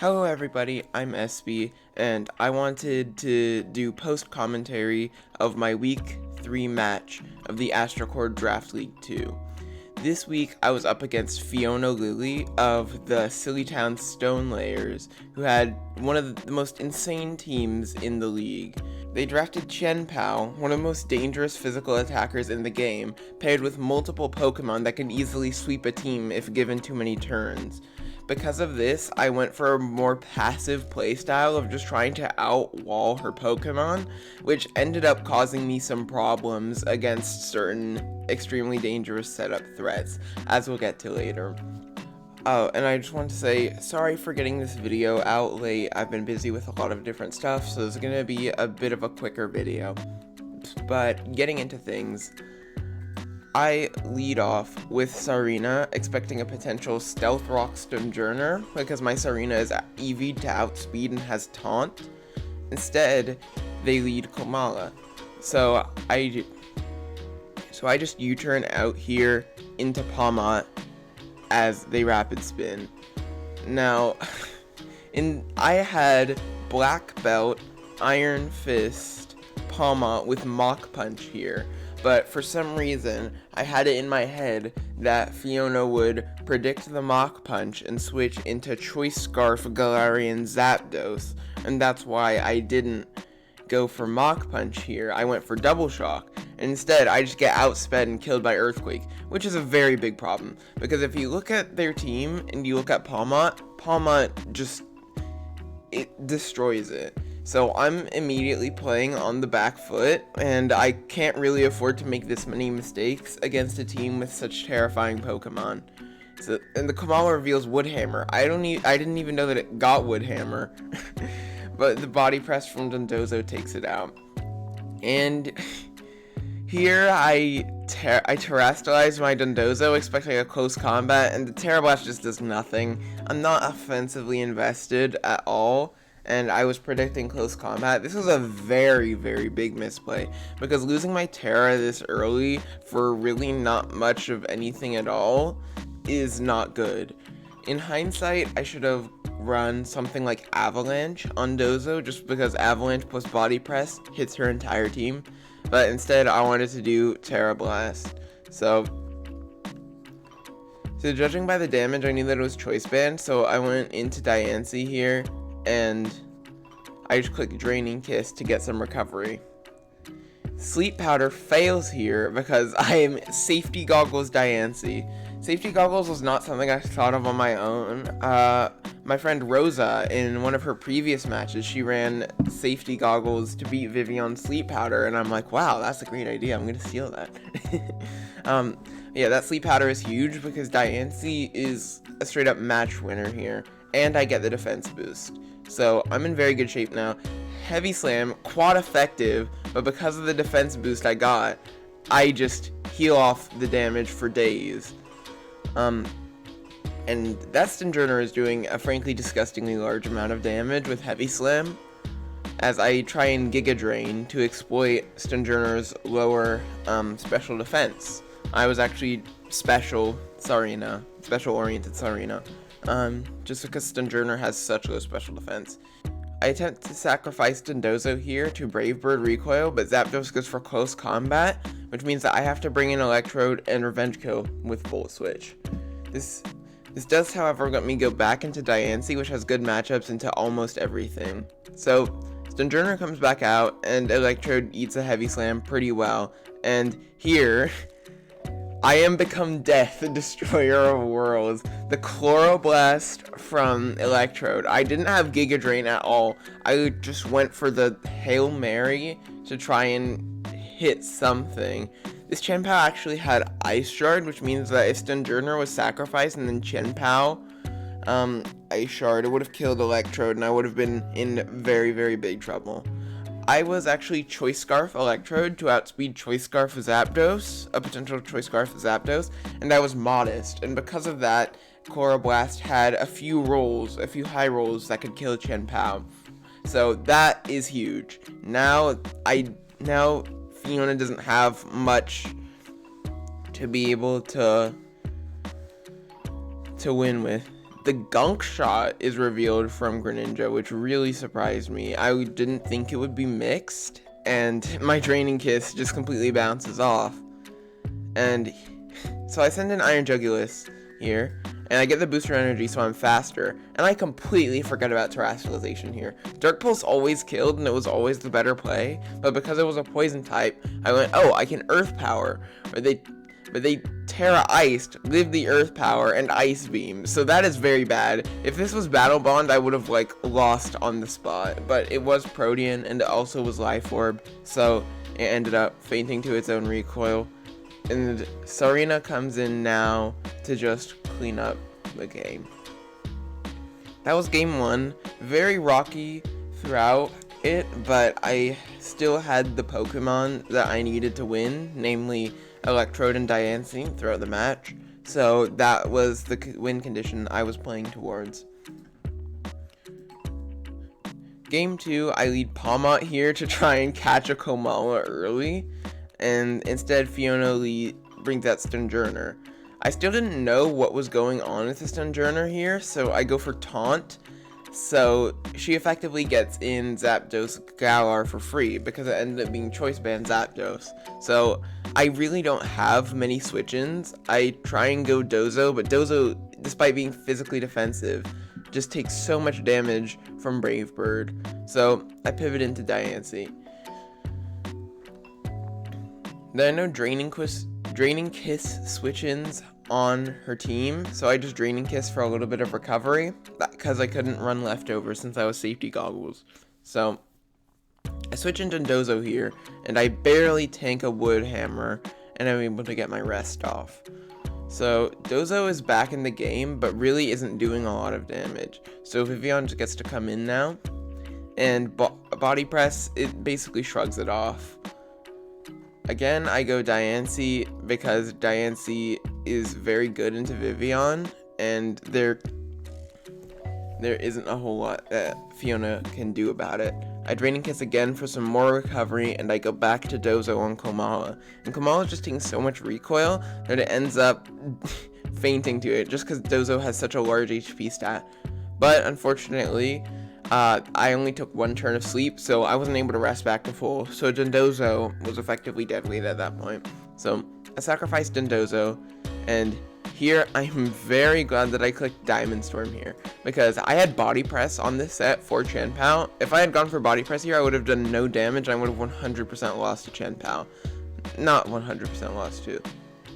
Hello everybody, I'm SB, and I wanted to do post-commentary of my Week 3 match of the Astercord Draft League 2. This week I was up against Fiona Lily of the Sillytown Stonelayers, who had one of the most insane teams in the league. They drafted Chien-Pao, one of the most dangerous physical attackers in the game, paired with multiple Pokemon that can easily sweep a team if given too many turns. Because of this, I went for a more passive playstyle of just trying to outwall her Pokemon, which ended up causing me some problems against certain extremely dangerous setup threats, as we'll get to later. Oh, and I just want to say, sorry for getting this video out late. I've been busy with a lot of different stuff, so it's gonna be a bit of a quicker video. But getting into things, I lead off with Sarina, expecting a potential Stealth Rock Stunjourner, because my Sarina is EV'd to Outspeed and has Taunt. Instead, they lead Komala. So I just U-turn out here into Palmot as they Rapid Spin. Now, I had Black Belt, Iron Fist, Palmot with Mach Punch here. But for some reason, I had it in my head that Fiona would predict the Mach Punch and switch into Choice Scarf, Galarian Zapdos, and that's why I didn't go for Mach Punch here. I went for Double Shock, and instead I just get outsped and killed by Earthquake, which is a very big problem, because if you look at their team and you look at Palmot just, it destroys it. So I'm immediately playing on the back foot, and I can't really afford to make this many mistakes against a team with such terrifying Pokemon. And the Komala reveals Woodhammer. I didn't even know that it got Woodhammer, but the Body Press from Dondozo takes it out. And here I terrestrialize my Dondozo, expecting a close combat, and the Terra Blast just does nothing. I'm not offensively invested at all, and I was predicting close combat. This was a very, very big misplay, because losing my Terra this early for really not much of anything at all is not good. In hindsight, I should have run something like Avalanche on Dozo, just because Avalanche plus Body Press hits her entire team, but instead I wanted to do Terra Blast. So judging by the damage, I knew that it was Choice Band, so I went into Diancie here, and I just clicked Draining Kiss to get some recovery. Sleep Powder fails here because I am Safety Goggles Diancie. Safety Goggles was not something I thought of on my own. My friend Rosa, in one of her previous matches, she ran Safety Goggles to beat Vivian Sleep Powder, and I'm like, wow, that's a great idea, I'm gonna steal that. Yeah, that Sleep Powder is huge because Diancie is a straight up match winner here, and I get the defense boost. So I'm in very good shape now. Heavy Slam, quad effective, but because of the defense boost I got, I just heal off the damage for days. And that Stunjourner is doing a frankly disgustingly large amount of damage with Heavy Slam, as I try and Giga Drain to exploit Stunjourner's lower special defense. I was actually special oriented Sarina. Just because Stunjourner has such low special defense. I attempt to sacrifice Dondozo here to Brave Bird Recoil, but Zapdos goes for close combat, which means that I have to bring in Electrode and Revenge Kill with Volt Switch. This does, however, let me go back into Diancie, which has good matchups into almost everything. So Stunjourner comes back out, and Electrode eats a Heavy Slam pretty well, and here I am become Death, the Destroyer of Worlds. The Chloroblast from Electrode. I didn't have Giga Drain at all. I just went for the Hail Mary to try and hit something. This Chien-Pao actually had Ice Shard, which means that if Stunjourner was sacrificed and then Chien-Pao Ice Shard, it would have killed Electrode, and I would have been in very, very big trouble. I was actually Choice Scarf Electrode to outspeed Choice Scarf Zapdos, a potential Choice Scarf Zapdos, and I was modest, and because of that, Chloroblast had a few high rolls that could kill Chien-Pao. So that is huge. Now Fiona doesn't have much to be able to win with. the Gunk Shot is revealed from Greninja, which really surprised me. I didn't think it would be mixed, and my Draining Kiss just completely bounces off. And so I send in Iron Jugulis here, and I get the booster energy, so I'm faster. And I completely forget about Terrestrialization here. Dark Pulse always killed, and it was always the better play, but because it was a poison type, I went, oh, I can Earth Power. But they Terra Iced, lived the Earth Power, and Ice Beam. So that is very bad. If this was Battle Bond, I would have, like, lost on the spot. But it was Protean, and it also was Life Orb, so it ended up fainting to its own recoil. And Sarina comes in now to just clean up the game. That was game 1. Very rocky throughout it, but I still had the Pokemon that I needed to win, namely Electrode and Diancie throughout the match. So that was the win condition I was playing towards. Game 2, I lead Palmot here to try and catch a Komala early, and instead Fiona Lily brings that Stunjourner. I still didn't know what was going on with the Stunjourner here, so I go for Taunt. So she effectively gets in Zapdos Galar for free because it ended up being Choice Band Zapdos. So I really don't have many switch-ins. I try and go Dozo, but Dozo, despite being physically defensive, just takes so much damage from Brave Bird. So I pivot into Diancie. Then I know Draining Kiss switch-ins on her team, so I just Draining Kiss for a little bit of recovery, because I couldn't run leftover since I was safety goggles. So I switch into Dozo here, and I barely tank a Wood Hammer, and I'm able to get my rest off. So Dozo is back in the game, but really isn't doing a lot of damage. So Vivian just gets to come in now, and Body Press, it basically shrugs it off. Again, I go Diancie because Diancie is very good into Vivian, and there isn't a whole lot that Fiona can do about it. I Draining Kiss again for some more recovery, and I go back to Dozo on Komala. And Komala's just taking so much recoil that it ends up fainting to it, just because Dozo has such a large HP stat. But unfortunately, I only took 1 turn of sleep, so I wasn't able to rest back to full. So Dondozo was effectively dead weight at that point. So I sacrificed Dondozo, and here I'm very glad that I clicked Diamond Storm here, because I had Body Press on this set for Chien-Pao. If I had gone for Body Press here, I would have done no damage, and I would have 100% lost to Chien-Pao. Not 100% lost to.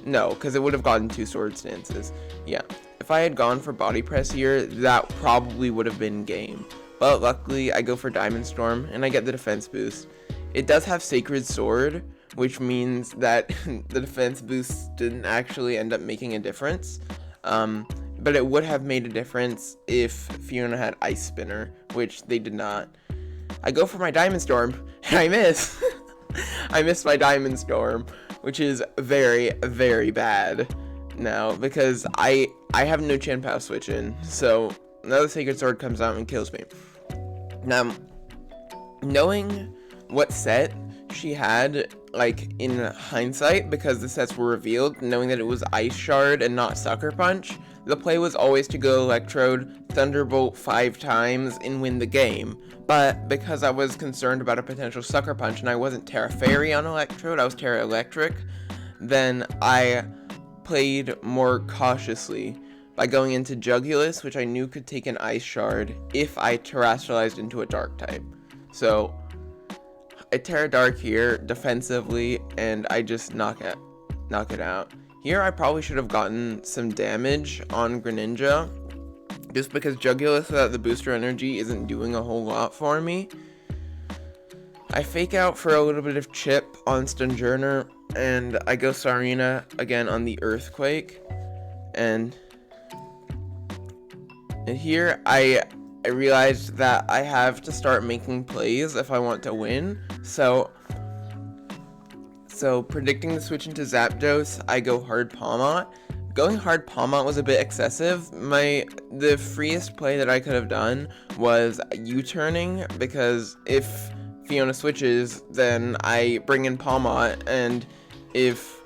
No, because it would have gotten 2 sword stances. Yeah, if I had gone for Body Press here, that probably would have been game. But luckily, I go for Diamond Storm, and I get the defense boost. It does have Sacred Sword, which means that the defense boost didn't actually end up making a difference. But it would have made a difference if Fiona had Ice Spinner, which they did not. I go for my Diamond Storm, and I miss. I missed my Diamond Storm, which is very, very bad now, because I have no Chien-Pao switch in, so now the Sacred Sword comes out and kills me. Now, knowing what set she had, like, in hindsight, because the sets were revealed, knowing that it was Ice Shard and not Sucker Punch, the play was always to go Electrode, Thunderbolt 5 times, and win the game. But because I was concerned about a potential Sucker Punch, and I wasn't Terra Fairy on Electrode, I was Terra Electric, then I played more cautiously by going into Jugulis, which I knew could take an Ice Shard if I terrestrialized into a Dark type. So I Terra Dark here defensively, and I just knock it out. Here I probably should have gotten some damage on Greninja, just because Jugulis without the booster energy isn't doing a whole lot for me. I fake out for a little bit of chip on Stunjourner, and I go Sarina again on the Earthquake, and here I realized that I have to start making plays if I want to win. So predicting the switch into Zapdos, I go hard Palmot. Going hard Palmot was a bit excessive. The freest play that I could have done was U-turning, because if Fiona switches, then I bring in Palmot, and if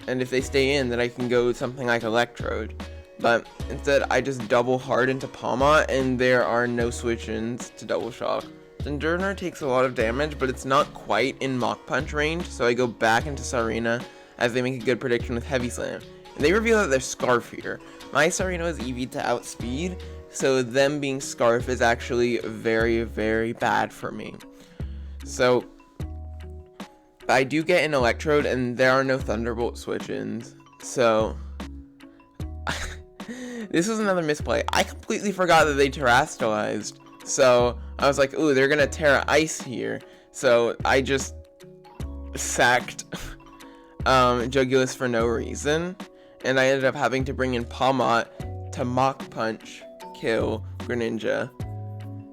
they stay in, then I can go something like Electrode. but instead I just double hard into Palma, and there are no switch-ins to double shock. Sojourner takes a lot of damage, but it's not quite in Mach Punch range, so I go back into Sarina as they make a good prediction with Heavy Slam. And they reveal that they're Scarf here. My Sarina is EV to outspeed, so them being Scarf is actually very, very bad for me. So I do get an Electrode, and there are no Thunderbolt switch-ins, so this was another misplay. I completely forgot that they terastallized, so I was like, ooh, they're gonna Terra Ice here, so I just sacked Jugulus for no reason, and I ended up having to bring in Palmot to Mach Punch kill Greninja.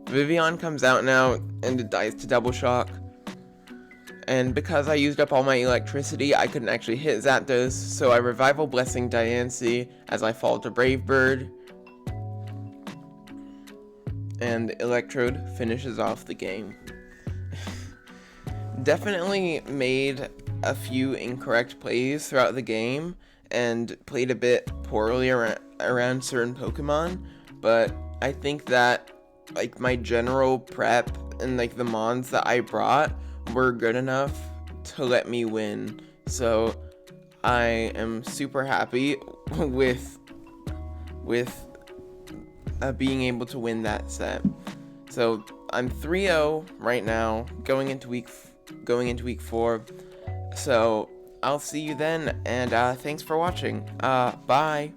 Vivian comes out now, and it dies to Double Shock. And because I used up all my electricity, I couldn't actually hit Zapdos, so I Revival Blessing Diancie as I fall to Brave Bird. And Electrode finishes off the game. Definitely made a few incorrect plays throughout the game, and played a bit poorly around certain Pokemon, but I think that like my general prep and like the mons that I brought were good enough to let me win. So I am super happy with being able to win that set. So I'm 3-0 right now, going into week 4. So I'll see you then, and thanks for watching. Bye.